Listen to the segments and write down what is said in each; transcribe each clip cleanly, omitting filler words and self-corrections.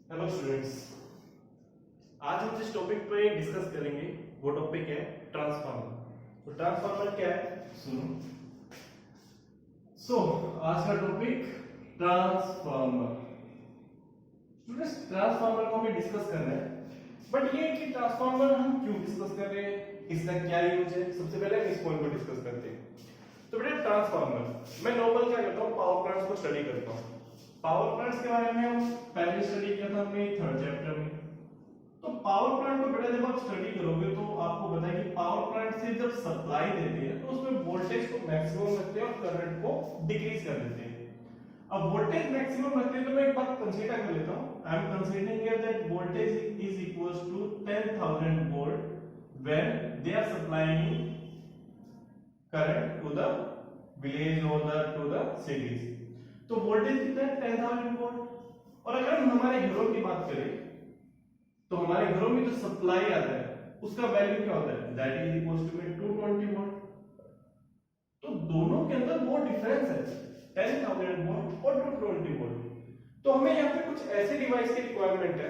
Hello students, आज हम जिस टॉपिक पे डिस्कस करेंगे वो टॉपिक है ट्रांसफार्मर। तो ट्रांसफार्मर क्या है सुनो। आज का टॉपिक ट्रांसफार्मर। स्टूडेंट्स, ट्रांसफार्मर को भी डिस्कस कर रहे हैं, बट ये कि ट्रांसफार्मर हम क्यों डिस्कस कर रहे हैं, इसका क्या यूज है, सबसे पहले हम इस पॉइंट को डिस्कस करते हैं। तो बेटा ट्रांसफार्मर, मैं नॉर्मल क्या करता हूँ, पावर प्लांट्स को स्टडी करता हूँ। पावर प्लांट्स के बारे में हम पहले स्टडी किया था हमने थर्ड चैप्टर में। तो पावर प्लांट को बेटा जब आप स्टडी करोगे तो आपको पता है कि पावर प्लांट से जब सप्लाई देते हैं तो उसमें वोल्टेज को मैक्सिमम रखते हैं और करंट को डिक्रीज कर देते हैं। अब वोल्टेज मैक्सिमम रखते हैं तो मैं एक बात कंसीडर कर लेता हूं। I am considering here that voltage is equals to 10,000 volt when they are supplying current to the village और टू द सिटीज। तो वोल्टेज कितना है, 10,000 वोल्ट। और अगर हम हमारे घरों की बात करें तो हमारे घरों में जो सप्लाई आता है उसका वैल्यू क्या होता है, that is equals to 220 volt. तो दोनों के अंदर वो डिफरेंस है, 10,000 वोल्ट और 220 वोल्ट। तो हमें यहाँ पे कुछ ऐसे डिवाइस की रिक्वायरमेंट है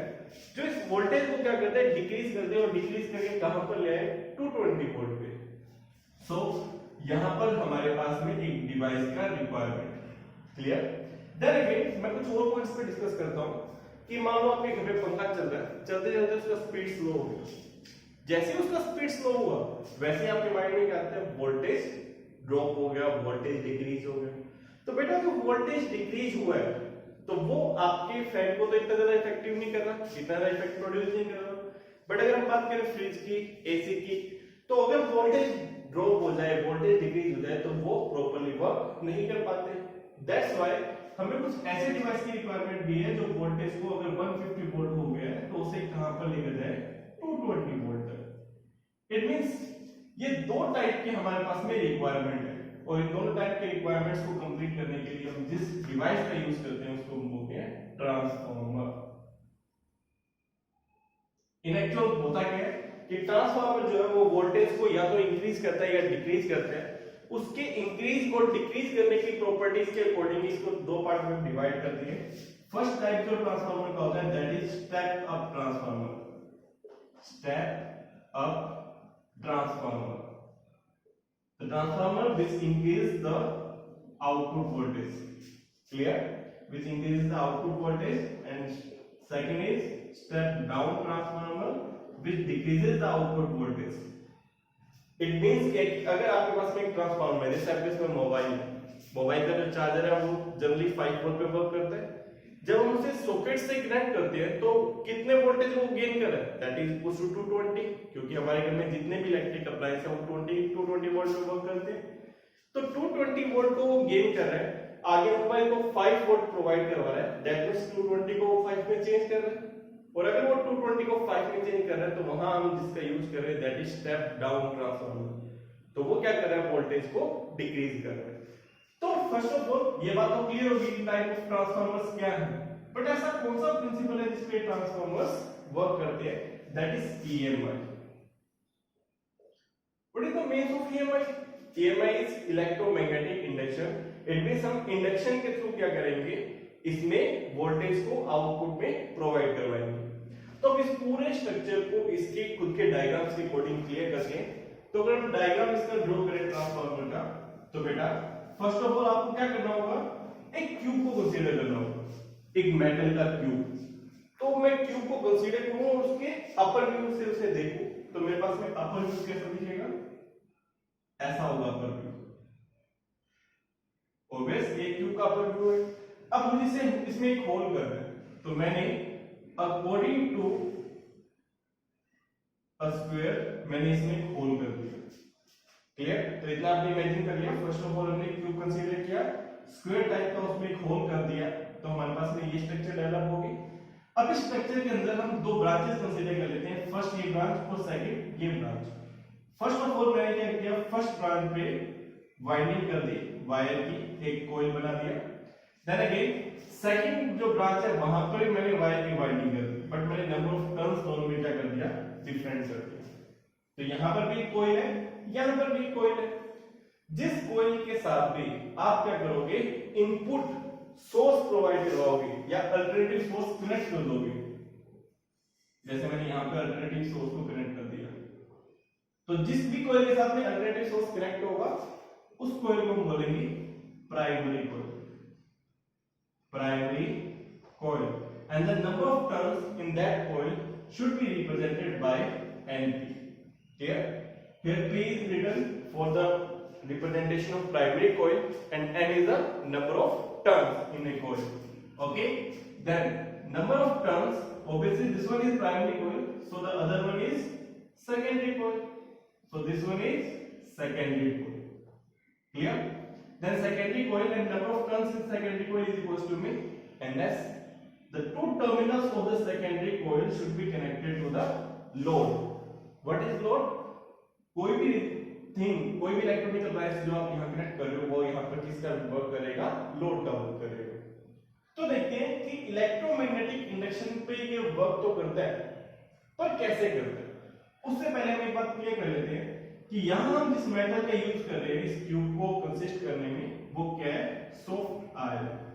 जो इस वोल्टेज को क्या करते हैं, डिक्रीज करते हैं, और डिक्रीज करके कहां पर ले आए, 220 वोल्ट पे। यहाँ पर हमारे पास में एक डिवाइस का रिक्वायरमेंट। क्लियर? देन अगेन मैं कुछ और पॉइंट्स पे डिस्कस करता हूं कि मान लो आपके घर पे पंखा चल रहा है, चलते चलते उसका स्पीड स्लो हो गया। जैसे ही उसका स्पीड स्लो हुआ वैसे ही आपके माइंड में क्या आता है, वोल्टेज ड्रॉप हो गया, वोल्टेज डिक्रीज हो गया। तो बेटा जो वोल्टेज डिक्रीज हुआ है तो वो आपके फैन को तो इतना ज्यादा इफेक्टिव नहीं कर रहा, इतना ज्यादा इफेक्ट प्रोड्यूस नहीं कर रहा। बट अगर हम बात करें फ्रिज की, एसी की, तो अगर वोल्टेज ड्रॉप हो जाए, वोल्टेज डिक्रीज हो जाए तो वो प्रॉपर्ली वर्क नहीं कर पाते। दैट्स व्हाई हमें कुछ ऐसे डिवाइस की रिक्वायरमेंट भी है जो वोल्टेज को अगर 150 वोल्ट हो गया है तो उसे कहां पर लेकर जाए, 220 वोल्ट तक। इट मींस ये दो टाइप के हमारे पास में रिक्वायरमेंट है, और इन दोनों टाइप के रिक्वायरमेंट्स को कंप्लीट करने के लिए हम जिस डिवाइस का यूज करते हैं उसको हम बोलते हैं ट्रांसफार्मर। इन एक्चुअल होता क्या है कि ट्रांसफार्मर जो है वो वोल्टेज को या तो इंक्रीज करता है या डिक्रीज करता है। उसके इंक्रीज और डिक्रीज करने की प्रॉपर्टीज के अकॉर्डिंग इसको दो पार्ट में डिवाइड कर दिए। फर्स्ट टाइप जो ट्रांसफार्मर का होता है that is step up transformer. Step up transformer, the transformer which increase the output voltage. Clear? Which increases the output voltage. And second is step down transformer which decreases the output voltage. It means कि अगर आपके पास में एक transformer है, जैसे आपके इसमें मोबाइल का जो चार्जर है वो जनरली 5 वोल्ट पे वर्क करता है। जब हम उसे सॉकेट से कनेक्ट करते हैं तो कितने वोल्टेज वो गेन कर रहा है, दैट इज इक्वल्स टू 220, क्योंकि हमारे घर में जितने भी इलेक्ट्रिक अप्लायंस है वो 220 वोल्ट पे वर्क करते हैं। तो 220 वोल्ट को वो गेन कर रहा है, आगे मोबाइल को 5 वोल्ट प्रोवाइड करवा रहा है, दैट मींस 220 को 5 में चेंज कर रहा है। और अगर वो 220 को 5 में चेंज कर रहा है तो वहां हम जिसका यूज कर रहे हैं that is step down transformer. तो वो क्या कर रहा है, वोल्टेज को डिक्रीज कर रहा है। तो फर्स्ट ऑफ ऑल ये बात तो क्लियर होगी टाइप ऑफ ट्रांसफार्मर्स क्या है। बट ऐसा कौन सा प्रिंसिपल है जिसपे ट्रांसफार्मर्स वर्क करते हैं, that is EMI. What is the means of EMI? EMI is electromagnetic induction. It means हम इंडक्शन के थ्रू क्या करेंगे, इसमें वोल्टेज को आउटपुट में प्रोवाइड करवाएंगे। तो अब इस पूरे स्ट्रक्चर को इसके खुद के डायग्राम्स के अकॉर्डिंग क्लियर करके, तो अगर हम डायग्राम इसका ड्रॉ करें ट्रांसफार्मर का, तो बेटा फर्स्ट ऑफ ऑल आपको क्या करना होगा, एक क्यूब को कंसीडर करना होगा, एक मेटल का क्यूब। तो मैं क्यूब को कंसीडर करूं और उसके अपर व्यू से उसे देखूं, तो मेरे पास में अपर व्यू कैसा दिखेगा, ऐसा होगा अपर व्यू। ऑब्वियस एक क्यूब का अपर व्यू है। अब मुझे इसे इसमें एक होल करना है, तो मैंने अकॉर्डिंग टू अ स्क्वायर मैंने इसमें एक होल कर दिया। क्लियर? तो इतना आपने इमेजिन कर लिया। फर्स्ट ऑफ ऑल हमने क्यूब कंसीडर किया, स्क्वायर टाइप का उसमें एक होल कर दिया, तो हमारे पास में ये स्ट्रक्चर डेवलप होगी। अब इस स्ट्रक्चर के अंदर हम दो ब्रांचेस कंसीडर कर लेते हैं, फर्स्ट ये ब्रांच और सेकंड ये ब्रांच। फर्स्ट ऑफ ऑल मैंने क्या किया, फर्स्ट ब्रांच पे वाइंडिंग कर दी, वायर की एक कॉइल बना दिया। देन अगेन सेकंड जो ब्रांच है वहां पर मैंने वायर की वाइंडिंग कर दी, बट मैंने नंबर ऑफ टर्न्स दोनों में क्या कर दिया, डिफरेंट कर दिया। तो यहां पर भी कॉइल है, यहां पर भी कॉइल है। जिस कॉइल के साथ भी आप क्या करोगे, इनपुट सोर्स प्रोवाइड करवाओगे या अल्टरनेटिव सोर्स कनेक्ट कर दोगे, जैसे मैंने यहाँ पे अल्टरनेटिव सोर्स को कनेक्ट कर दिया, तो जिस भी कॉइल के साथ में अल्टरनेटिव सोर्स कनेक्ट होगा उस कॉइल को हम बोलेंगे primary coil, primary coil, and the number of turns in that coil should be represented by NP. Here P is written for the representation of primary coil and N is the number of turns in a coil. Okay, then number of turns, obviously this one is primary coil, so the other one is secondary coil, so this one is secondary coil. Clear? Then secondary coil and number of turns in secondary coil is equals to me NS. The two terminals of the secondary coil should be connected to the load. What is load? कोई भी thing, कोई भी electronic device जो आप यहाँ connect कर रहे हो वो यहाँ पर किसका वर्क करेगा? लोड का वर्क करेगा। तो देखते हैं कि इलेक्ट्रोमैग्नेटिक इंडक्शन पे ये वर्क तो करता है, पर कैसे करता है। उससे पहले हम एक बात क्लियर कर लेते हैं कि यहाँ हम जिस मेटल का यूज कर रहे हैं इस ट्यूब को कंसिस्ट करने में, वो क्या है? Soft iron.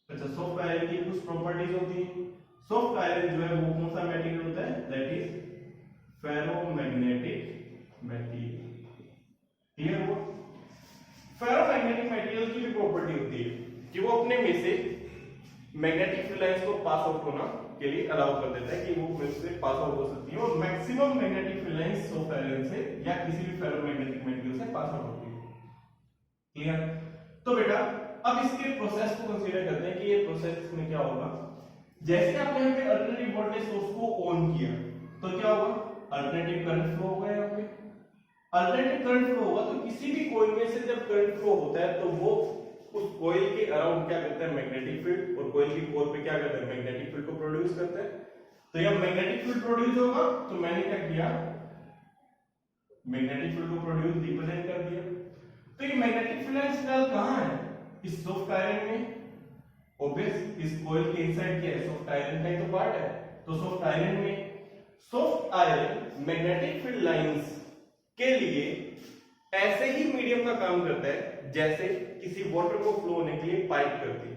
अच्छा, सॉफ्ट आयरन की कुछ प्रॉपर्टीज होती हैं। सॉफ्ट आयरन जो है वो कौन सा मटेरियल होता है? That is ferromagnetic material. Clear हो? फेरोमैग्नेटिक मटेरियल की भी प्रॉपर्टी होती है कि वो अपने में से मैग्नेटिक फील्ड लाइंस को पास आउट होना के लिए अलाउ कर देता है कि वो में से पास आउट हो सकती है, और maximum magnetic field lines soft iron से या किसी भी फेरोमैग्नेटिक मटेरियल से पास आउट होती है। क्लियर? तो बेटा अब इसके प्रोसेस को कंसीडर करते हैं कि ये प्रोसेस में क्या होगा। जैसे आपने यहाँ पे अल्टरनेटिव वोल्टेज सोर्स को ऑन किया तो क्या होगा? अल्टरनेटिव करंट फ्लो होगा। यहाँ पे अल्टरनेटिव करंट फ्लो होगा तो किसी भी कॉइल में से जब करंट फ्लो होता है तो वो उस कॉइल के अराउंड क्या करता है? मैग्नेटिक फील्ड, और कॉइल की कोर पे क्या करता है? मैग्नेटिक फील्ड को प्रोड्यूस करता है। तो जब मैग्नेटिक फील्ड प्रोड्यूस होगा तो मैंने क्या किया? मैग्नेटिक फील्ड को प्रोड्यूस रिप्रेजेंट कर दिया। तो ये मैग्नेटिक फील्ड कहां है? इस सॉफ्ट आयरन में। ऑब्वियस इस कॉइल के इनसाइड क्या है? सॉफ्ट आयरन का ही तो पार्ट है। तो सॉफ्ट आयरन में soft iron magnetic field lines के लिए ऐसे ही मीडियम का काम करता है जैसे किसी वाटर को फ्लो होने के लिए पाइप करती है।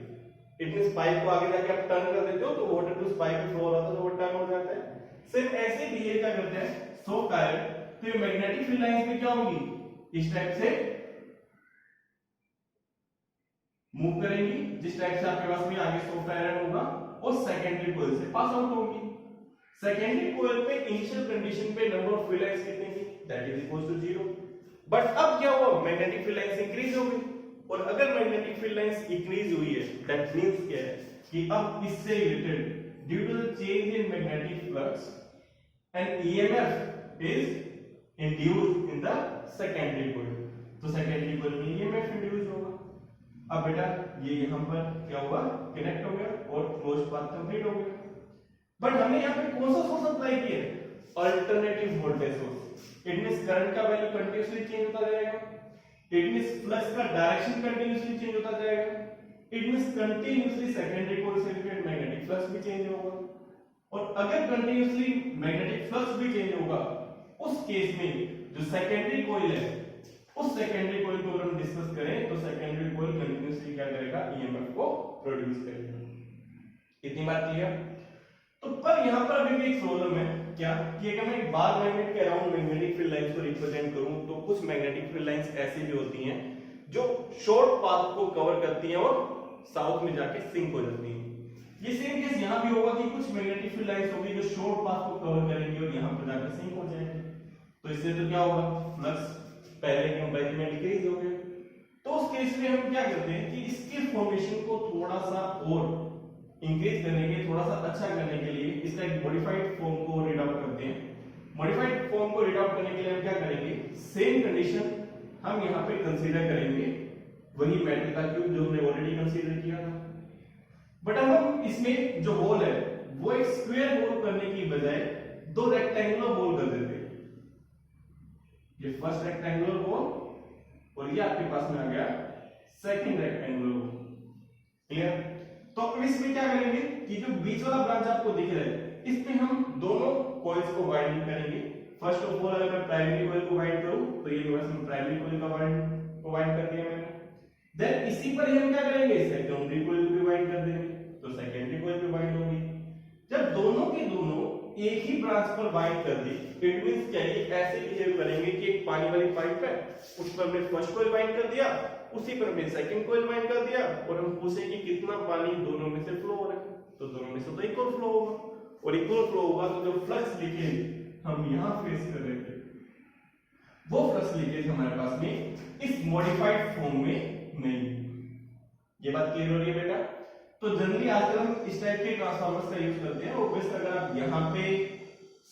इट मींस पाइप को आगे जाके आप टर्न कर देते हो तो वाटर टू पाइप में फ्लो हो रहा था तो वो टर्न हो जाता है। सिर्फ ऐसे बिहेव क्या करते हैं सॉफ्ट आयरन। तो ये मैग्नेटिक फील्ड लाइंस में क्या होगी? इस टाइप से मूव करेंगी, जिस टाइप से आपके पास में आगे सॉफ्ट आयरन होगा और सेकेंडरी कॉइल से पास आउट होगी। सेकेंडरी कॉइल पे इनिशियल कंडीशन पे नंबर ऑफ फील्ड लाइंस कितनी थी? That is equal to 0। But अब क्या हुआ? मैग्नेटिक फील्ड लाइंस इंक्रीज हो गई, और अगर मैग्नेटिक फील्ड लाइंस इंक्रीज हुई है दैट मींस क्या है कि अब इससे related due to the change in magnetic flux an EMF is induced in the secondary coil. तो सेकेंडरी कॉइल में ईएमएफ इंड्यूस होगा। अब बेटा ये यहां पर क्या हुआ? कनेक्ट हो गया और क्लोज्ड पाथ कंप्लीट हो गया। बट हमने यहां पे कौन सा सोर्स अप्लाई किया है? Alternative voltage source. It means current का वैल्यू कंटीन्यूअसली चेंज होता जाएगा। इट मींस फ्लक्स का डायरेक्शन कंटीन्यूअसली चेंज होता जाएगा। It means continuously secondary coil से रिलेटेड मैग्नेटिक फ्लक्स भी चेंज होगा। और अगर कंटीन्यूअसली मैग्नेटिक फ्लक्स भी चेंज होगा उस केस में जो सेकेंडरी कॉइल है उस सेकेंडरी कॉइल को अगर हम डिस्कस करें तो सेकेंडरी कॉइल कंटीन्यूअसली क्या करेगा? ईएमएफ को प्रोड्यूस करेगा। इतनी बात क्लियर? तो पर यहां पर अभी भी एक प्रॉब्लम है क्या कि अगर मैं एक बार मैग्नेट के अराउंड मैग्नेटिक फील्ड लाइंस को रिप्रेजेंट करूं तो कुछ मैग्नेटिक फील्ड लाइंस ऐसी भी होती हैं जो शॉर्ट पाथ को कवर करती हैं और साउथ में जाके सिंक हो जाती हैं। ये सेम केस यहां भी होगा कि कुछ मैग्नेटिक फील्ड लाइंस होगी जो शॉर्ट पाथ को कवर करेंगी और यहां पर जाकर सिंक हो जाएंगी। तो इससे तो क्या होगा? फ्लक्स पहले के कंपैरिजन में डिक्रीज हो गया। तो उस केस में हम क्या करते हैं कि इसके फॉर्मेशन को थोड़ा सा और इंक्रीज करने के, थोड़ा सा अच्छा करने के लिए इसका एक मॉडिफाइड फॉर्म को रीड आउट करते हैं। मॉडिफाइड फॉर्म को रीड आउट करने के लिए हम क्या करेंगे? सेम कंडीशन हम यहाँ पे कंसीडर करेंगे, वही मेटल का क्यूब जो हमने ऑलरेडी कंसीडर किया था। बट अब हम इसमें जो होल है वो एक स्क्वायर होल करने की बजाय दो रेक्टेंगुलर होल कर देते हैं। ये फर्स्ट रेक्टेंगुलर होल और ये आपके पास में आ गया सेकंड रेक्टेंगुलर होल। क्लियर? तो अब इसमें क्या करेंगे कि जो बीच वाला ब्रांच आपको दिख रहा है इसमें हम दोनों कॉइल्स को वाइंड करेंगे। फर्स्ट ऑफ ऑल अगर मैं प्राइमरी कॉइल को वाइंड करूं तो ये मैं प्राइमरी कॉइल का वाइंड कर दिया मैंने। देन इसी पर ही हम क्या करेंगे? सेकेंडरी कॉइल को भी वाइंड कर देंगे, तो सेकेंडरी कॉइल भी वाइंड होगी। जब दोनों के ट्रांसफर वाइंड कर दी, इट मींस क्या ये ऐसे बिहेव करेंगे कि एक पानी वाली पाइप है, उस पर हमने फर्स्ट कॉइल वाइंड कर दिया, उसी पर हमने सेकंड कॉइल वाइंड कर दिया, और हम पूछे कि कितना पानी दोनों में से फ्लो हो रहा है, तो दोनों में से तो इक्वल फ्लो होगा, और इक्वल फ्लो होगा तो जो फ्लक्स लीकेज हम यहां फेस कर रहे थे वो फ्लक्स लीकेज हमारे पास में इस मॉडिफाइड फॉर्म में नहीं। ये बात क्लियर हो रही है बेटा? तो जनरली आजकल हम इस टाइप के ट्रांसफार्मर्स का यूज करते हैं, ऑब्वियसली अगर आप यहाँ पे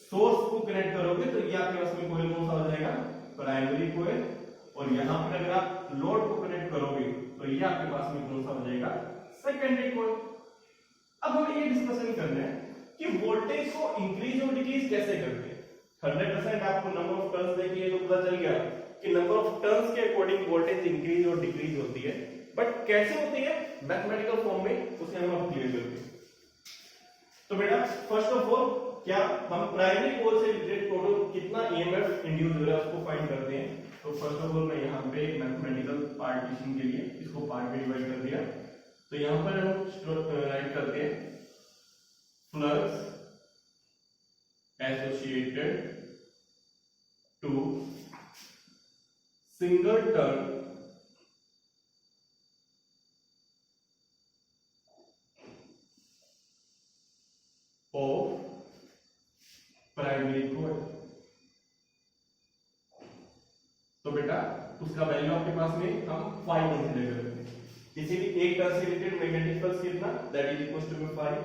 सोर्स को कनेक्ट करोगे तो ये आपके पास में कॉइल कौन सा हो जाएगा, प्राइमरी कॉइल, और यहाँ पर अगर आप लोड को कनेक्ट करोगे तो ये आपके पास में कौन सा हो जाएगा, सेकेंडरी कॉइल। अब हमें ये डिस्कशन करना है कि वोल्टेज को इंक्रीज और डिक्रीज कैसे करते हैं। 100% आपको नंबर ऑफ टर्न्स देखिए तो पता चल गया कि नंबर ऑफ टर्न्स के अकॉर्डिंग वोल्टेज इंक्रीज और डिक्रीज होती है, बट कैसे होती है मैथमेटिकल फॉर्म में, उसे हम अब क्लियर करते हैं। तो बेटा फर्स्ट ऑफ ऑल क्या हम प्राइमरी कॉइल से रिलेटेड टोटल कितना ईएमएफ इंड्यूस हो रहा है उसको फाइंड करते हैं। तो फर्स्ट ऑफ ऑल मैं यहाँ पे मैथमेटिकल पार्टीशन के लिए इसको पार्ट में डिवाइड कर दिया, तो यहाँ पर हम राइट करते हैं flux associated to single turn of primary coil। तो बेटा उसका वैल्यू आपके पास में हम 5 कंसीडर करते हैं, किसी भी एक टर्न से रिलेटेड मैग्नेटिक फ्लक्स कितना, that is equal to 5।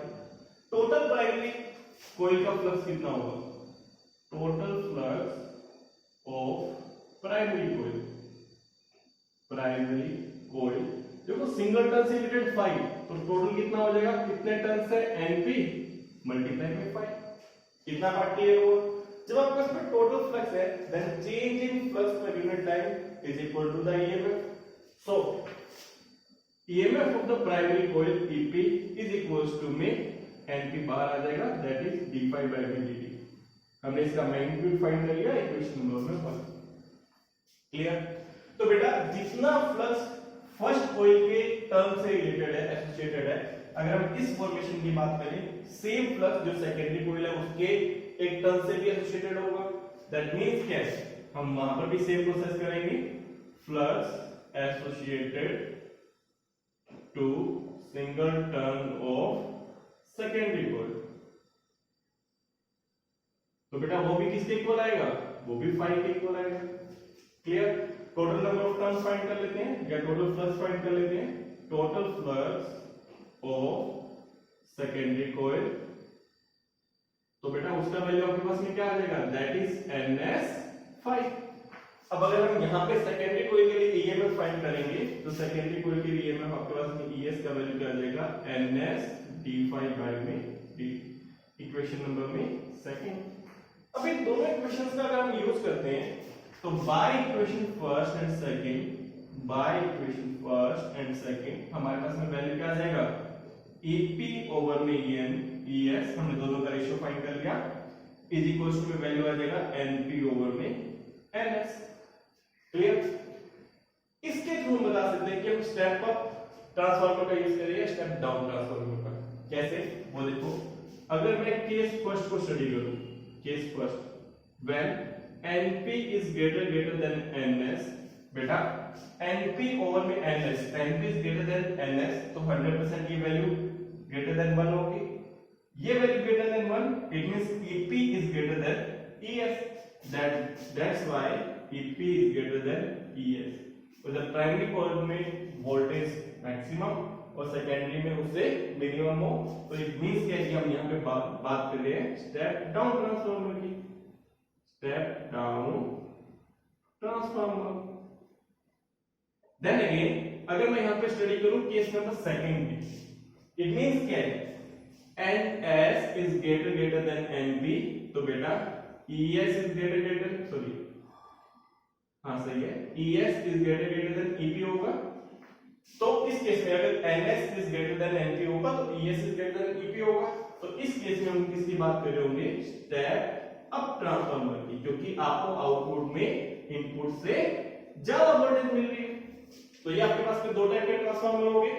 Total primary coil का फ्लक्स कितना होगा, total flux of primary coil, primary coil देखो सिंगल टर्न से रिलेटेड 5, तो टोटल कितना हो जाएगा, कितने टर्न से, एनपी मल्टीप्लाई बाय 5, कितना पार्ट क्लियर हुआ। जब आपके पास में टोटल फ्लक्स है then change in flux per unit time is equal to the EMF. So EMF of the primary coil EP is equals to में एनपी बाहर आ जाएगा, that is d5 by dt। हमने इसका मैग्नीट्यूड फाइंड कर लिया equation number में 1। Clear? तो बेटा जितना फ्लक्स फर्स्ट कॉइल के टर्न से रिलेटेड है, एसोसिएटेड है, अगर हम इस फॉर्मेशन की बात करें सेम फ्लक्स जो सेकेंडरी कॉइल है उसके एक टर्न से भी एसोसिएटेड होगा, दैट मींस क्या है, हम वहां पर भी सेम प्रोसेस करेंगे, flux associated to single turn of secondary coil. तो बेटा वो भी किसके इक्वल आएगा, वो भी 5 के इक्वल आएगा। Clear? Total number of turns find कर लेते हैं या टोटल फ्लक्स फाइंड कर लेते हैं। Total flux of secondary coil, तो बेटा उसका वैल्यू आपके पास में क्या आ जाएगा, दैट इज ns5। अब अगर हम यहाँ पे सेकेंडरी कॉइल के लिए ईएमएफ फाइंड करेंगे तो सेकेंडरी कॉइल के लिए ईएमएफ आपके पास में ईएस का वैल्यू क्या आ जाएगा, ns d5 by में d, इक्वेशन नंबर में सेकंड। अब इन दोनों इक्वेशंस का अगर हम यूज करते हैं तो by equation first and second, by equation first and second हमारे पास में वैल्यू क्या आ जाएगा, ep ओवर में en es, हमने दोनों का रेशियो फाइंड कर लिया, इज इक्वल्स टू में वैल्यू आ जाएगा np ओवर में ns। क्लियर? इसके थ्रू हम बता सकते हैं कि हम स्टेप अप ट्रांसफार्मर का यूज करेंगे स्टेप डाउन ट्रांसफार्मर का। कैसे, वो देखो, अगर मैं केस फर्स्ट को स्टडी करूं, case first when np is greater then ns, बेटा np ओवर में ns, np is greater then ns, तो 100% ये वैल्यू ग्रेटर देन 1 होगी, ये value greater than 1, it means ep is greater then es, that's why ep is greater than es। तो जब primary coil में voltage maximum और secondary में उससे मिनिमम हो, तो इट मींस क्या है कि हम यहाँ पे बात कर रहे हैं स्टेप डाउन ट्रांसफार्मर की, step down transformer. Then again अगर मैं यहाँ पे स्टडी करूं केस नंबर सेकंड में, इट मींस क्या है, ns is greater than np, तो बेटा es इज ग्रेटर सॉरी हाँ सही है, es is greater then ep होगा। तो इस केस में अगर ns is greater than np होगा तो es is greater then ep होगा। तो इस केस में हम किसकी बात कर रहे होंगे, स्टेप अप ट्रांसफार्मर की, क्योंकि आपको आउटपुट में इनपुट से ज्यादा वोल्टेज मिल रही है। तो ये आपके पास में दो टाइप के ट्रांसफार्मर हो गए।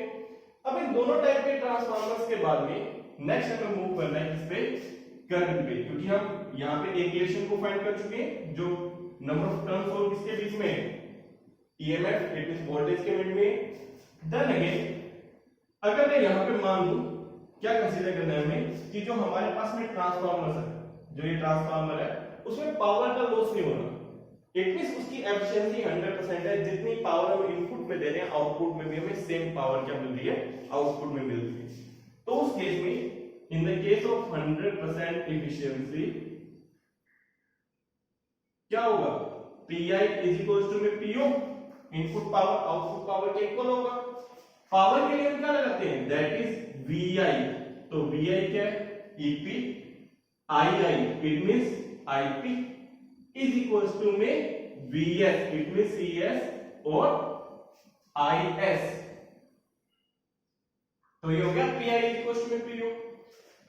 अब इन दोनों टाइप के ट्रांसफार्मर्स के बाद में नेक्स्ट हमें मूव करना है किस पे, करंट पे, क्योंकि हम यहाँ पे एक रिलेशन को फाइंड कर चुके हैं जो नंबर ऑफ टर्न्स हो किसके बीच में, ईएमएफ इट मींस वोल्टेज के मिड में। देन अगेन अगर मैं यहाँ पे मान लूं, क्या कंसीडर करना है हमें कि जो हमारे पास में ट्रांसफार्मर है, जो ये ट्रांसफार्मर है उसमें पावर का लॉस नहीं होना, इट मींस उसकी एफिशिएंसी 100% है, जितनी पावर हम इनपुट में दे रहे हैं आउटपुट में भी हमें सेम पावर क्या मिल रही है, आउटपुट में मिल रही है। तो उस केस में in the case of 100% efficiency क्या होगा, PI इज इक्वल टू में PO, input power output power के इक्वल होगा। पावर के लिए हम क्या लगाते हैं, दैट इज VI, तो VI क्या है, EP, II it means IP is equal to में VS इट मींस CS और IS, तो ये हो गया PI इज इक्वल टू में PO।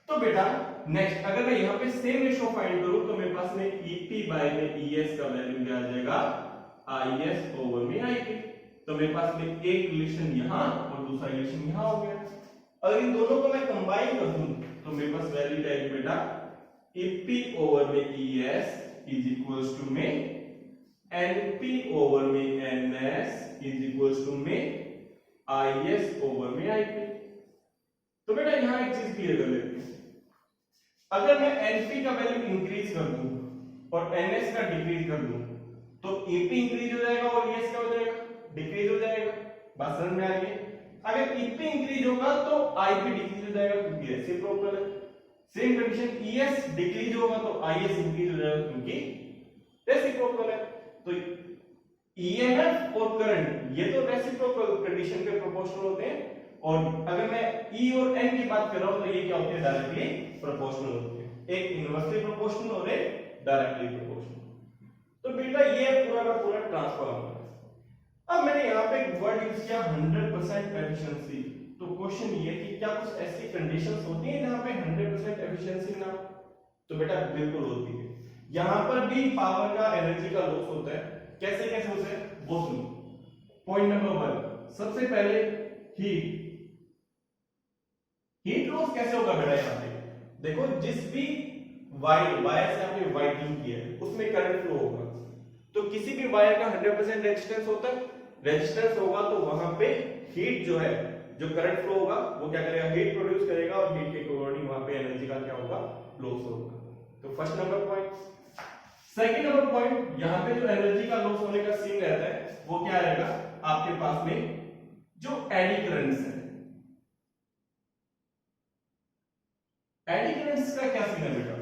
तो बेटा नेक्स्ट अगर मैं यहाँ पे सेम रेशो फाइंड करूं तो मेरे पास में EP बाय में ES का वैल्यू क्या आ जाएगा, IS ओवर में IP। तो मेरे पास में एक रिलेशन यहाँ और दूसरा रिलेशन यहाँ हो गया। अगर इन दोनों को मैं कंबाइन कर दूं तो मेरे पास वैल्यू क्या है बेटा, EP ओवर में ES इज इक्वल्स टू में NP ओवर में NS इज इक्वल्स टू में IS ओवर में IP। तो बेटा यहां एक चीज क्लियर कर लेते हैं, अगर मैं NP का वैल्यू इंक्रीज कर दूं और NS का डिक्रीज कर दूं तो EP इंक्रीज हो जाएगा और ES क्या हो जाएगा, डिक्रीज हो जाएगा। बात समझ में आ रही है? अगर EP इंक्रीज होगा तो IP डिक्रीज हो जाएगा क्योंकि रेसिप्रोकल है। सेम कंडीशन ES डिक्रीज होगा तो IS इंक्रीज हो जाएगा क्योंकि रेसिप्रोकल है। तो EMF और करंट ये तो रेसिप्रोकल कंडीशन के प्रोपोर्शनल होते हैं, और अगर मैं E और N की बात कर रहा हूं तो ये क्या होते हैं, डायरेक्टली प्रोपोर्शनल होते हैं, एक इनवर्सली प्रोपोर्शनल और एक डायरेक्टली प्रोपोर्शनल। तो बेटा ये पूरा का पूरा ट्रांसफार्मर है। अब मैंने यहाँ पे एक वर्ड यूज किया 100% एफिशिएंसी, तो क्वेश्चन ये कि क्या कुछ ऐसी कंडीशंस होती हैं जहां पे 100% एफिशिएंसी ना, तो बेटा बिल्कुल होती है। यहां पर भी पावर का एनर्जी का लॉस होता है, कैसे कैसे होता है वो सुनो। पॉइंट नंबर 1, सबसे पहले हीट लॉस कैसे होगा बेटा, यहाँ पे देखो जिस भी वायर से आपने वायरिंग किया है उसमें करंट फ्लो होगा, तो किसी भी वायर का 100% रेजिस्टेंस होता है, रेजिस्टेंस होगा तो वहां पे हीट जो है, जो करंट फ्लो होगा वो क्या करेगा, हीट प्रोड्यूस करेगा और हीट के अकॉर्डिंग वहां पे एनर्जी का क्या होगा, लॉस होगा। तो first number point. Second number point, यहां पे जो एनर्जी का लॉस होने का सीन रहता है वो क्या रहेगा, आपके पास में जो एडी करंट्स है, एडी करंट्स का क्या सीन है बेटा,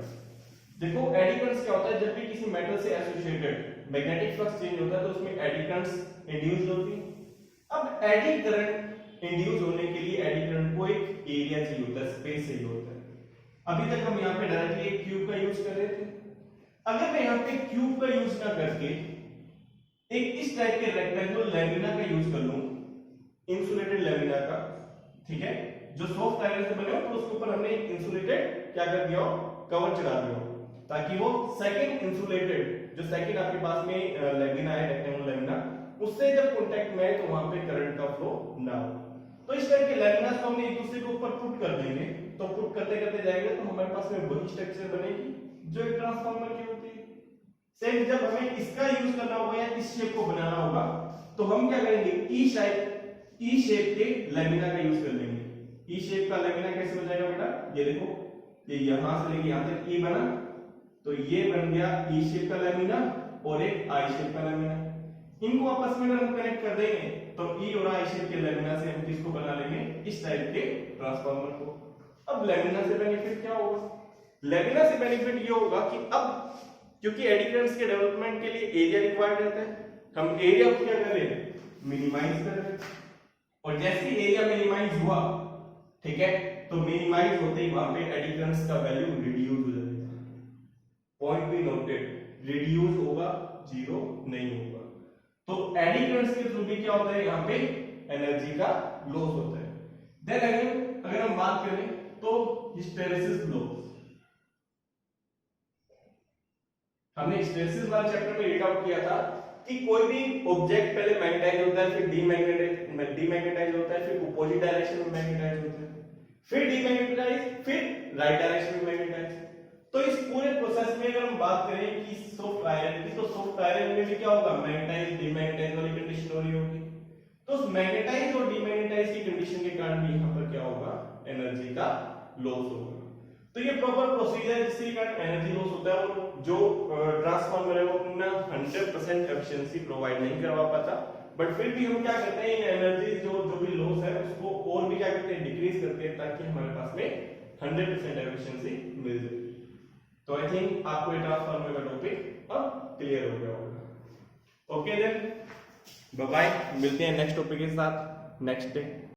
देखो एडी करंट्स क्या होता है, जब भी किसी मेटल से एसोसिएटेड मैग्नेटिक फ्लक्स चेंज होता है तो उसमें एडी करंट्स इंड्यूस होती है। अब एडी करंट इंड्यूस होने के लिए एडी करंट को एक एरिया चाहिए होता है, स्पेस चाहिए होता है। अभी तक हम यहाँ पे डायरेक्टली एक क्यूब का यूज कर रहे थे, अगर मैं यहाँ पे क्यूब का यूज ना करके एक इस टाइप के रेक्टेंगुलर लैमिना का यूज कर लूं, इंसुलेटेड लैमिना का, ठीक है, जो सॉफ्ट आयरन से बने हो तो उसके ऊपर हमने इंसुलेटेड क्या कर दिया हो, कवर चढ़ा दिया हो, ताकि वो सेकंड इंसुलेटेड जो सेकंड आपके पास में लैमिना है, रेक्टेंगुलर लैमिना, उससे जब कांटेक्ट में आए तो वहां पे करंट का फ्लो ना हो। तो इस टाइप के लैमिनास को हमने एक दूसरे के ऊपर पुट कर देंगे, तो पुट करते करते जाएंगे तो हमारे पास में वही स्ट्रक्चर बनेगी जो एक ट्रांसफार्मर की होती है। सेम जब हमें इसका यूज करना होगा या इस शेप को बनाना होगा तो हम क्या करेंगे, ई शेप के लैमिना का यूज कर लेंगे। ई शेप का लैमिना कैसे हो जाएगा बेटा, ये देखो, ये यहां से लेके यहां तक ई बना, तो ये बन गया ई शेप का लैमिना और एक आई शेप का लैमिना। इनको आपस में हम कनेक्ट कर देंगे तो ई और आई शेप के लैमिना से हम किसको बना लेंगे, इस टाइप के ट्रांसफार्मर को। अब लैमिना से बेनिफिट क्या होगा, लैमिना से बेनिफिट ये होगा कि अब क्योंकि एडी करंट्स के डेवलपमेंट के लिए एरिया रिक्वायर्ड रहता है, हम एरिया को क्या कर रहे हैं, मिनिमाइज कर रहे हैं, और जैसे ही एरिया मिनिमाइज हुआ, ठीक है, तो मिनिमाइज होते ही वहां पे एडी करंट्स का वैल्यू रिड्यूस हो जाएगा। पॉइंट बी नोटेड, रिड्यूस होगा, जीरो नहीं होगा। तो एडी करंट्स के थ्रू भी क्या होता है, यहाँ पे एनर्जी का लॉस होता है। देन अगर हम बात करें तो हिस्टेरेसिस लॉस, हमने हिस्टेरेसिस वाले चैप्टर में रीड आउट किया था कि कोई भी ऑब्जेक्ट पहले मैग्नेटाइज होता है, फिर डीमैग्नेटाइज होता है, फिर अपोजिट डायरेक्शन में मैग्नेटाइज होता है, फिर डीमैग्नेटाइज, फिर राइट डायरेक्शन में मैग्नेटाइज। तो इस पूरे प्रोसेस में अगर हम बात करें कि सॉफ्ट आयरन की, तो सॉफ्ट आयरन में भी क्या होगा, मैग्नेटाइज डिमैग्नेटाइज वाली कंडीशन हो रही होगी। तो उस मैग्नेटाइज और डिमैग्नेटाइज की कंडीशन के कारण भी यहाँ पर क्या होगा, एनर्जी का लॉस होगा। तो ये प्रॉपर प्रोसीजर है जिससे कारण एनर्जी लॉस होता है, और जो ट्रांसफार्मर है वो अपना 100% एफिशिएंसी प्रोवाइड नहीं करवा पाता, बट फिर भी हम क्या करते हैं, इन एनर्जी जो भी लॉस है उसको और भी क्या करते हैं, डिक्रीज करते हैं, ताकि हमारे पास में 100% एफिशिएंसी मिल जाए। तो आई थिंक आपको ये ट्रांसफार्मर का टॉपिक अब क्लियर हो गया होगा। ओके देन, बाय बाय, मिलते हैं नेक्स्ट टॉपिक के साथ नेक्स्ट डे।